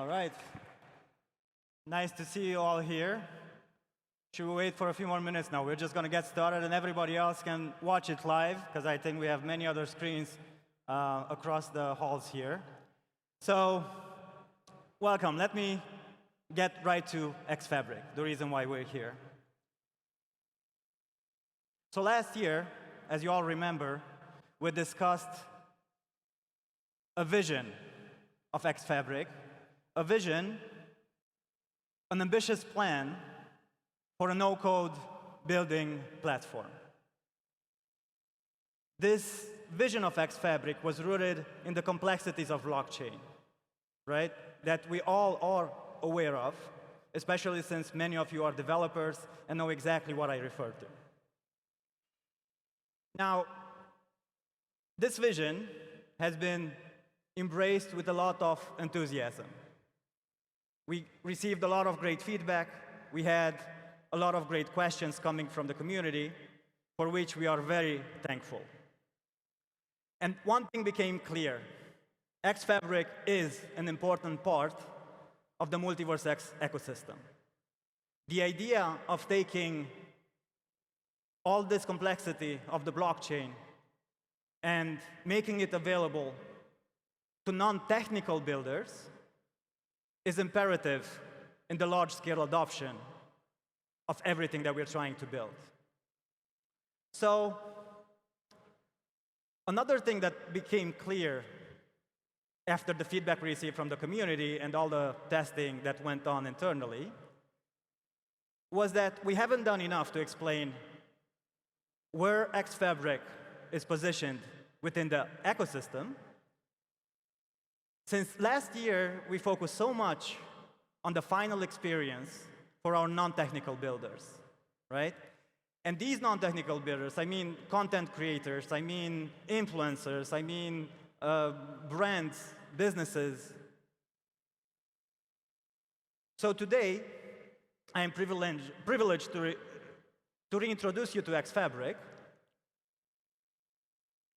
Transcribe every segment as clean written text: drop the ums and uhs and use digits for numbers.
All right. Nice to see you all here. Should we wait for a few more minutes now? We're just going to get started, and everybody else can watch it live, because I think we have many other screens across the halls here. So, welcome. Let me get right to xFabric, the reason why we're here. So last year, as you all remember, we discussed a vision of xFabric, a vision, an ambitious plan for a no-code building platform. This vision of xFabric was rooted in the complexities of blockchain, right? That we all are aware of, especially since many of you are developers and know exactly what I refer to. Now, this vision has been embraced with a lot of enthusiasm. We received a lot of great feedback. We had a lot of great questions coming from the community, for which we are very thankful. And one thing became clear. xFabric is an important part of the MultiversX ecosystem. The idea of taking all this complexity of the blockchain and making it available to non-technical builders is imperative in the large-scale adoption of everything that we're trying to build. So, another thing that became clear after the feedback we received from the community and all the testing that went on internally was that we haven't done enough to explain where xFabric is positioned within the ecosystem. Since last year, we focused so much on the final experience for our non-technical builders, right? And these non-technical builders, I mean content creators, I mean influencers, I mean brands, businesses. So today, I am privileged to reintroduce you to xFabric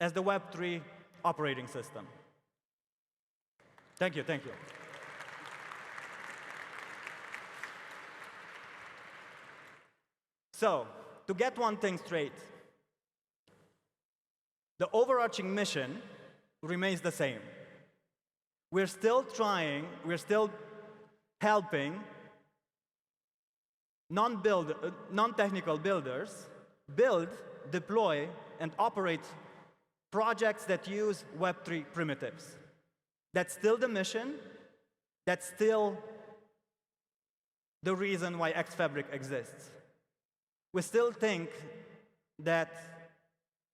as the Web3 operating system. Thank you, thank you. So, to get one thing straight, the overarching mission remains the same. We're still helping non-technical builders build, deploy, and operate projects that use Web3 primitives. That's still the mission. That's still the reason why xFabric exists. We still think that,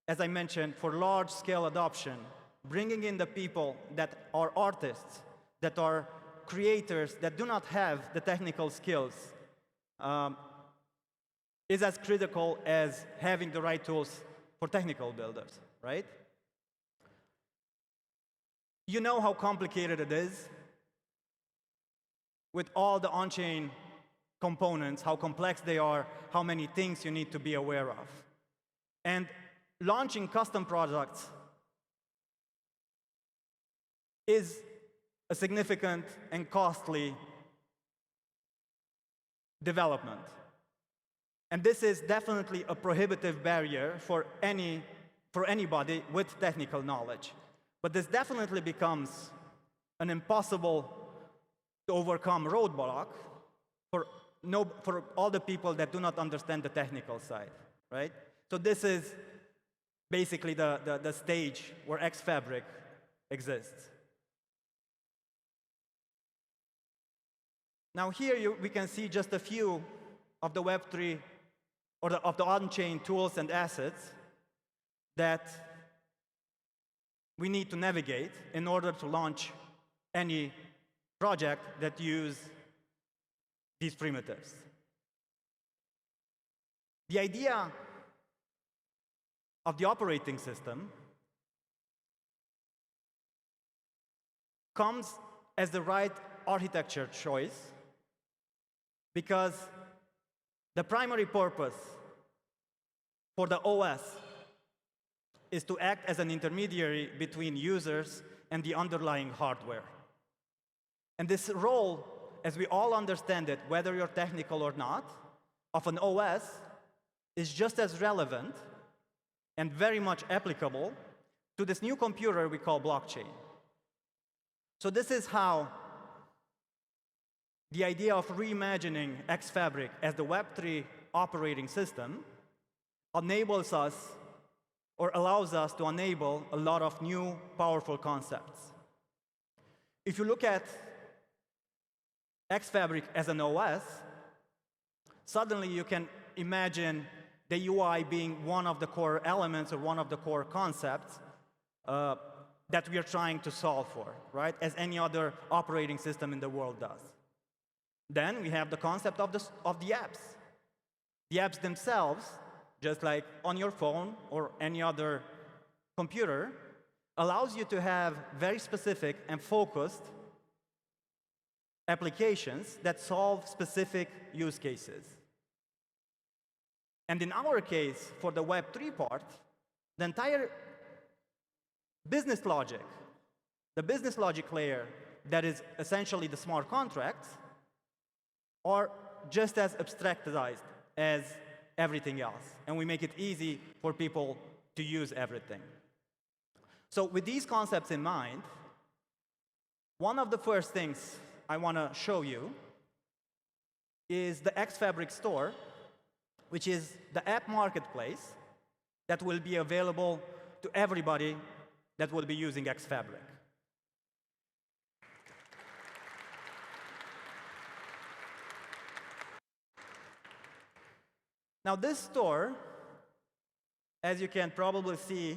as I mentioned, for large-scale adoption, bringing in the people that are artists, that are creators, that do not have the technical skills, is as critical as having the right tools for technical builders, right? You know how complicated it is with all the on-chain components, how complex they are, how many things you need to be aware of. And launching custom products is a significant and costly development. And this is definitely a prohibitive barrier for anybody with technical knowledge. But this definitely becomes an impossible to overcome roadblock for all the people that do not understand the technical side, right? So this is basically the stage where xFabric exists. Now here we can see just a few of the Web3 or of the on-chain tools and assets that we need to navigate in order to launch any project that use these primitives. The idea of the operating system comes as the right architecture choice because the primary purpose for the OS is to act as an intermediary between users and the underlying hardware. And this role, as we all understand it, whether you're technical or not, of an OS is just as relevant and very much applicable to this new computer we call blockchain. So this is how the idea of reimagining xFabric as the Web3 operating system enables us, or allows us to enable a lot of new, powerful concepts. If you look at xFabric as an OS, suddenly you can imagine the UI being one of the core elements or one of the core concepts that we are trying to solve for, right? As any other operating system in the world does. Then we have the concept of the apps. The apps themselves, just like on your phone or any other computer, allows you to have very specific and focused applications that solve specific use cases. And in our case, for the Web3 part, the entire business logic, the business logic layer that is essentially the smart contracts, are just as abstractized as everything else. And we make it easy for people to use everything. So with these concepts in mind, one of the first things I want to show you is the xFabric store, which is the app marketplace that will be available to everybody that will be using xFabric. Now this store, as you can probably see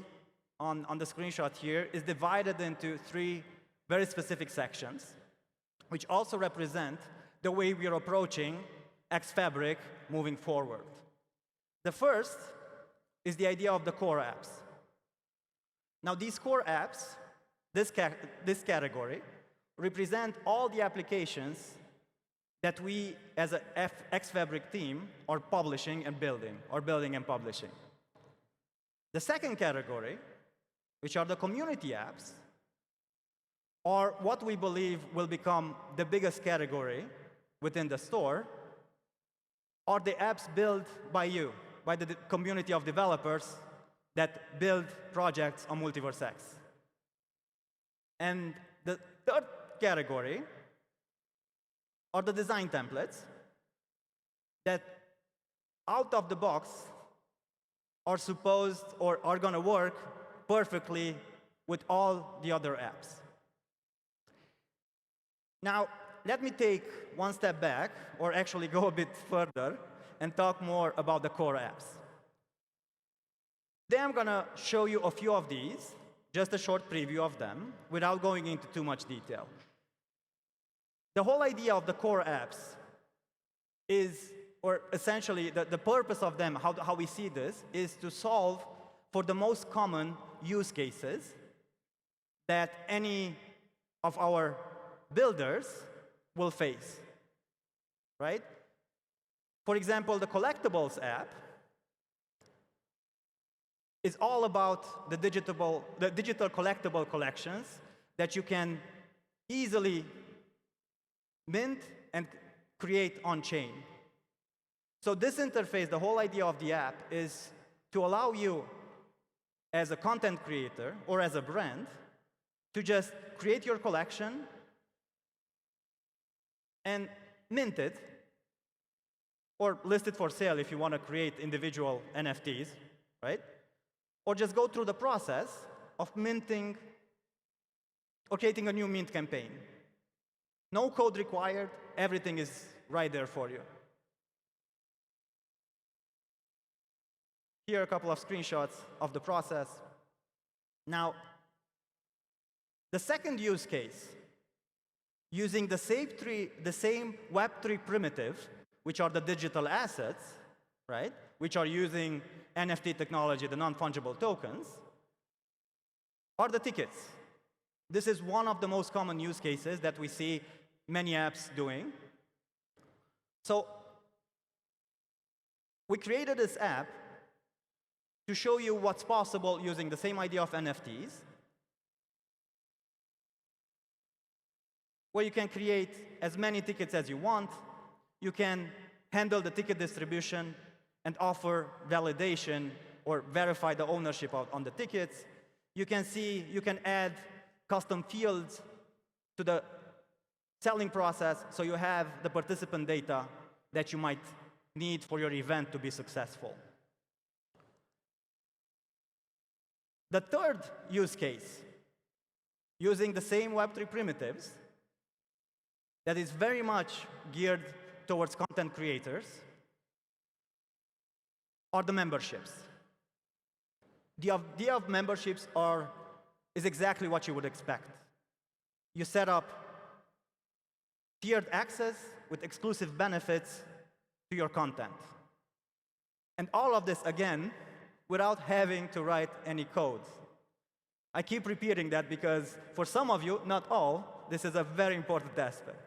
on the screenshot here, is divided into 3 very specific sections, which also represent the way we are approaching xFabric moving forward. The first is the idea of the core apps. Now these core apps, this category, represent all the applications that we, as an xFabric team, are publishing and building, or building and publishing. The second category, which are the community apps, are what we believe will become the biggest category within the store, are the apps built by you, by the community of developers that build projects on MultiversX. And the third category are the design templates that, out of the box, are supposed or are going to work perfectly with all the other apps. Now, let me take one step back, or actually go a bit further, and talk more about the core apps. Then I'm going to show you a few of these, just a short preview of them, without going into too much detail. The whole idea of the core apps is, or essentially the purpose of them, how we see this, is to solve for the most common use cases that any of our builders will face, right? For example, the Collectibles app is all about the digital collectible collections that you can easily mint and create on-chain. So this interface, the whole idea of the app, is to allow you, as a content creator or as a brand, to just create your collection and mint it, or list it for sale if you want to create individual NFTs, right? Or just go through the process of minting or creating a new mint campaign. No code required, everything is right there for you. Here are a couple of screenshots of the process. Now, the second use case, using the same Web3 primitive, which are the digital assets, right, which are using NFT technology, the non-fungible tokens, are the tickets. This is one of the most common use cases that we see many apps doing. So we created this app to show you what's possible using the same idea of NFTs. where you can create as many tickets as you want. You can handle the ticket distribution and offer validation or verify the ownership on the tickets. You can add custom fields to the selling process, so you have the participant data that you might need for your event to be successful. The third use case, using the same Web3 primitives, that is very much geared towards content creators, are the memberships. The idea of memberships is exactly what you would expect. You set up tiered access with exclusive benefits to your content. And all of this, again, without having to write any code. I keep repeating that because for some of you, not all, this is a very important aspect.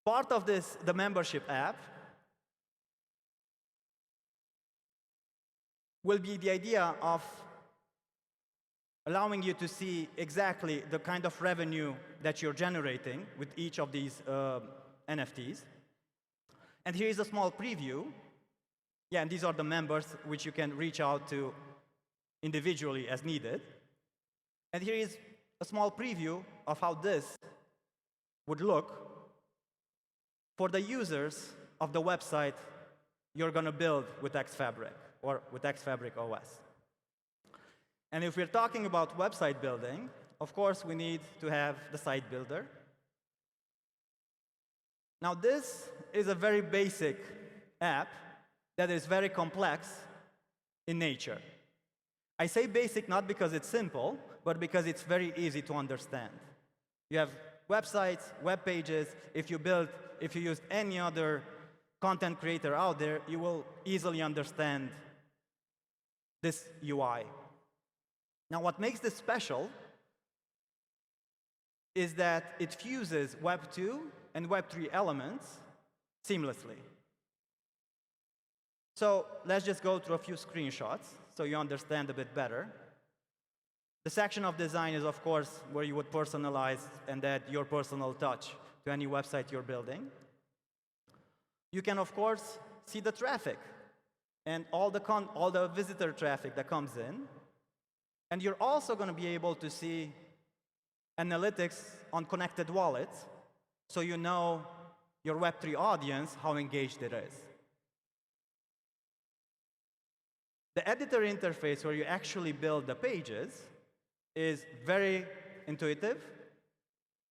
Part of this, the membership app, will be the idea of allowing you to see exactly the kind of revenue that you're generating with each of these NFTs. And here is a small preview. Yeah, and these are the members which you can reach out to individually as needed. And here is a small preview of how this would look for the users of the website you're going to build with xFabric or with xFabric OS. And if we're talking about website building, of course, we need to have the site builder. Now, this is a very basic app that is very complex in nature. I say basic not because it's simple, but because it's very easy to understand. You have websites, web pages. If you use any other content creator out there, you will easily understand this UI. Now, what makes this special is that it fuses Web 2 and Web 3 elements seamlessly. So let's just go through a few screenshots so you understand a bit better. The section of design is, of course, where you would personalize and add your personal touch to any website you're building. You can, of course, see the traffic and all the visitor traffic that comes in. And you're also going to be able to see analytics on connected wallets, so you know your Web3 audience, how engaged it is. The editor interface, where you actually build the pages, is very intuitive.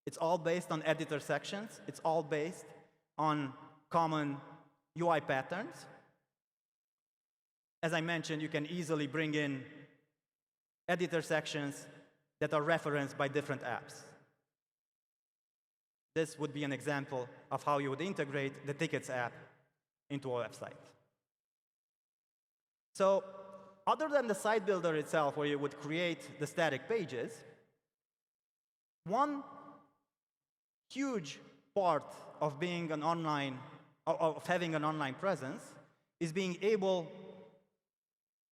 It's all based on editor sections. It's all based on common UI patterns. As I mentioned, you can easily bring in editor sections that are referenced by different apps. This would be an example of how you would integrate the Tickets app into a website. So, other than the site builder itself, where you would create the static pages, one huge part of being an online, of having an online presence, is being able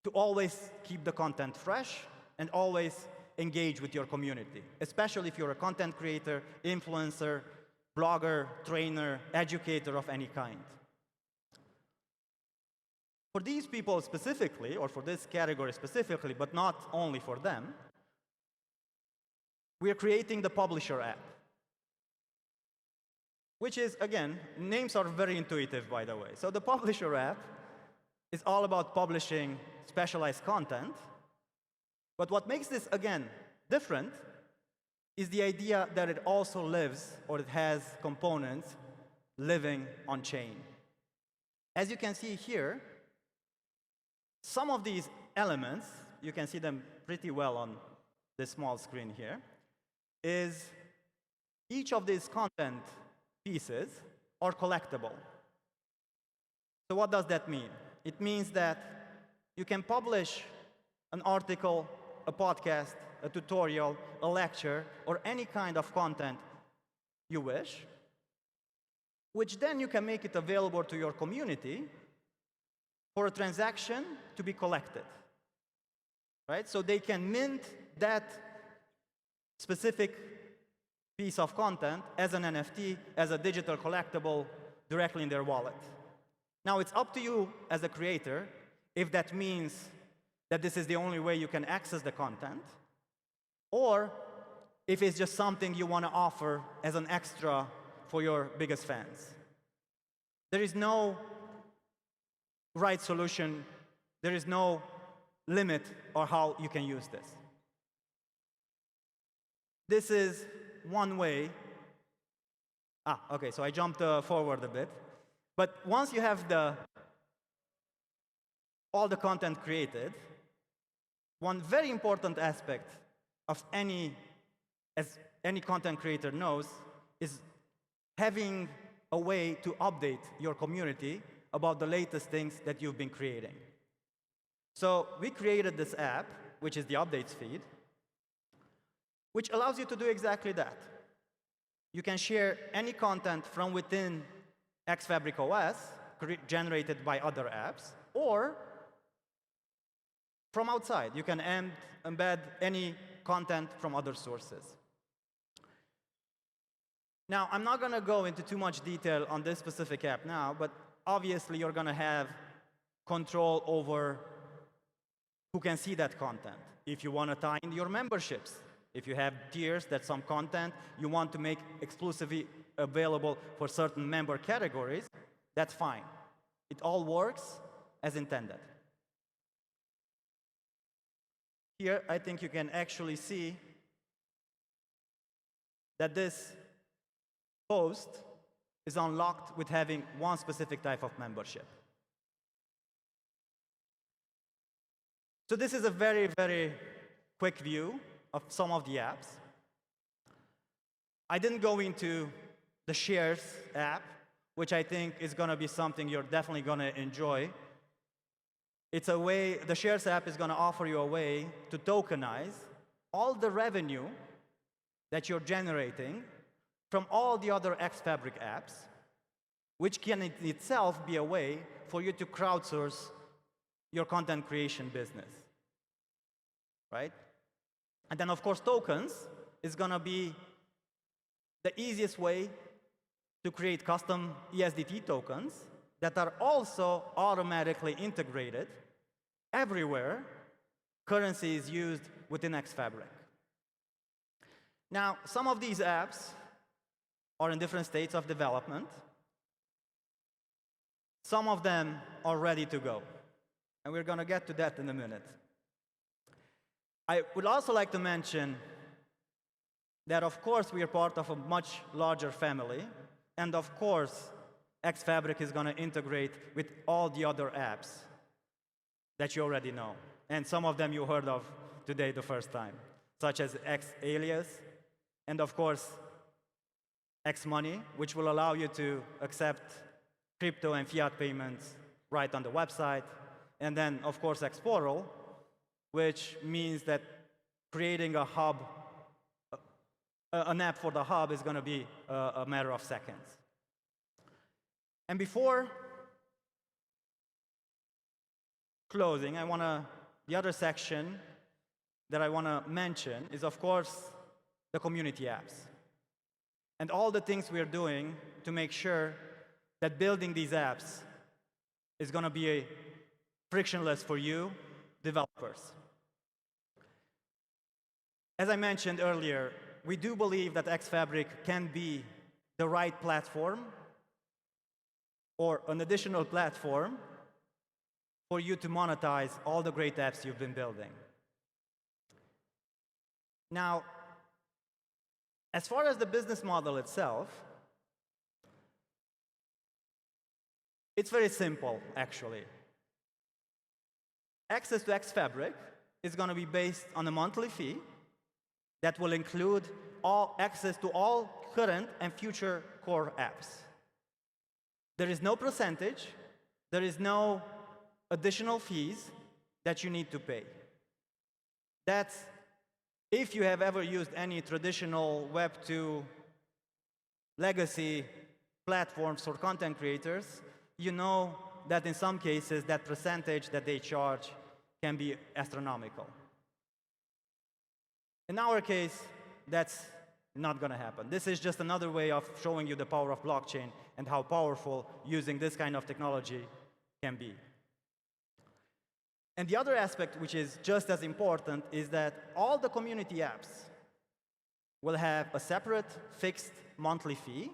to always keep the content fresh and always engage with your community, especially if you're a content creator, influencer, blogger, trainer, educator of any kind. For these people specifically, or for this category specifically, but not only for them, we are creating the Publisher app, which is, again, names are very intuitive, by the way. So the Publisher app is all about publishing specialized content. But what makes this, again, different is the idea that it also lives, or it has components living on chain. As you can see here, some of these elements, you can see them pretty well on this small screen here, is each of these content pieces are collectible. So what does that mean? It means that you can publish an article, a podcast, a tutorial, a lecture, or any kind of content you wish, which then you can make it available to your community for a transaction to be collected, right? So they can mint that specific piece of content as an NFT, as a digital collectible, directly in their wallet. Now, it's up to you as a creator if that means that this is the only way you can access the content, or if it's just something you want to offer as an extra for your biggest fans. There is no right solution. There is no limit or how you can use this. This is one way. Okay, so I jumped forward a bit. But once you have all the content created, one very important aspect of as any content creator knows, is having a way to update your community about the latest things that you've been creating. So we created this app, which is the updates feed, which allows you to do exactly that. You can share any content from within xFabric OS, generated by other apps, or from outside. You can embed any content from other sources. Now, I'm not going to go into too much detail on this specific app now, but obviously you're going to have control over who can see that content. If you want to tie in your memberships, if you have tiers that some content you want to make exclusively available for certain member categories, that's fine. It all works as intended. Here, I think you can actually see that this post is unlocked with having one specific type of membership. So this is a very, very quick view of some of the apps. I didn't go into the Shares app, which I think is going to be something you're definitely going to enjoy. It's a way, the Shares app is going to offer you a way to tokenize all the revenue that you're generating from all the other xFabric apps, which can in itself be a way for you to crowdsource your content creation business, right? And then, of course, tokens is going to be the easiest way to create custom ESDT tokens that are also automatically integrated everywhere currency is used within xFabric. Now, some of these apps are in different states of development. Some of them are ready to go. And we're going to get to that in a minute. I would also like to mention that, of course, we are part of a much larger family. And, of course, xFabric is going to integrate with all the other apps that you already know. And some of them you heard of today the first time, such as xAlias, and, of course, xMoney, which will allow you to accept crypto and fiat payments right on the website. And then, of course, xPortal, which means that creating a hub, an app for the hub is going to be a matter of seconds. And before closing, the other section that I want to mention is, of course, the community apps. And all the things we are doing to make sure that building these apps is going to be frictionless for you, developers. As I mentioned earlier, we do believe that xFabric can be the right platform or an additional platform for you to monetize all the great apps you've been building. Now, as far as the business model itself, it's very simple, actually. Access to xFabric is going to be based on a monthly fee that will include access to all current and future core apps. There is no percentage, there is no additional fees that you need to pay. That's if you have ever used any traditional Web 2 legacy platforms for content creators, you know that in some cases that percentage that they charge can be astronomical. In our case, that's Not going to happen. This is just another way of showing you the power of blockchain and how powerful using this kind of technology can be. And the other aspect, which is just as important, is that all the community apps will have a separate fixed monthly fee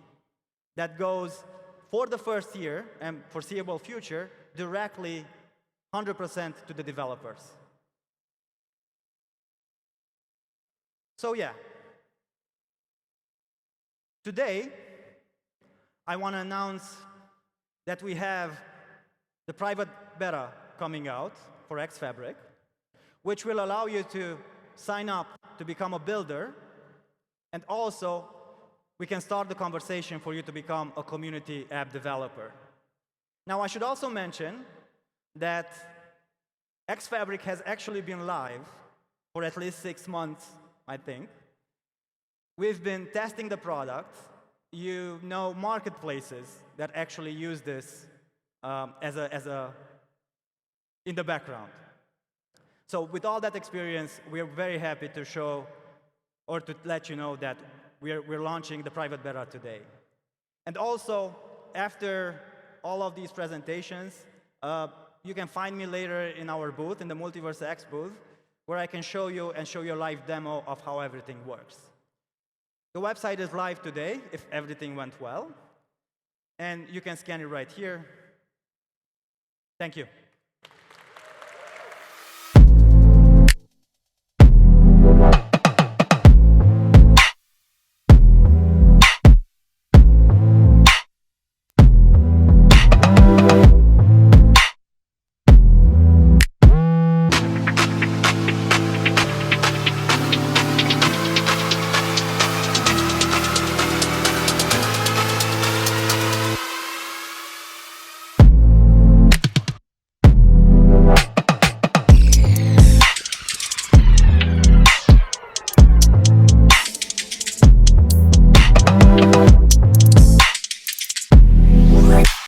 that goes for the first year and foreseeable future directly 100% to the developers. So yeah, today I want to announce that we have the private beta coming out for xFabric, which will allow you to sign up to become a builder, and also we can start the conversation for you to become a community app developer. Now, I should also mention that xFabric has actually been live for at least 6 months, I think. We've been testing the product. You know marketplaces that actually use this in the background. So with all that experience, we're very happy to show or to let you know that we're launching the private beta today. And also, after all of these presentations, you can find me later in our booth, in the MultiversX booth, where I can show you a live demo of how everything works. The website is live today, if everything went well. And you can scan it right here. Thank you.